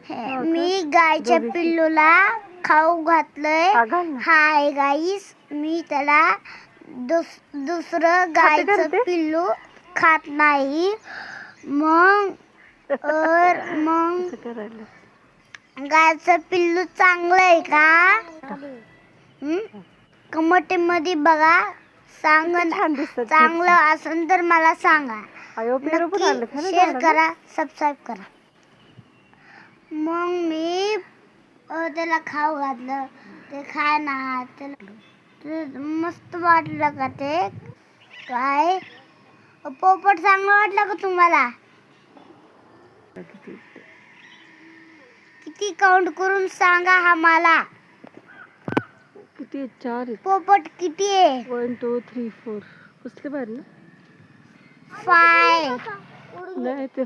मी गायच्या पिल्लूला खाऊ घातलंय. Hi guys, मी त्याला दुसरं गायचं पिल्लू खात नाही. मग गायचं पिल्लू चांगलं आहे का? कमेंटमध्ये बघा. चांगलं असेल तर मला सांगा. नक्की शेअर करा, सबस्क्राईब करा. मग मी त्याला खाऊ घातलं. ते खायना. त्याला मस्त वाटलं का ते? काय पोपट चांगलं वाटलं का तुम्हाला? किती काउंट करून सांगा आम्हाला. किती? 4 पोपट किती आहे? 1 2 3 4. कसले बाहेर ना? 5. नाही ते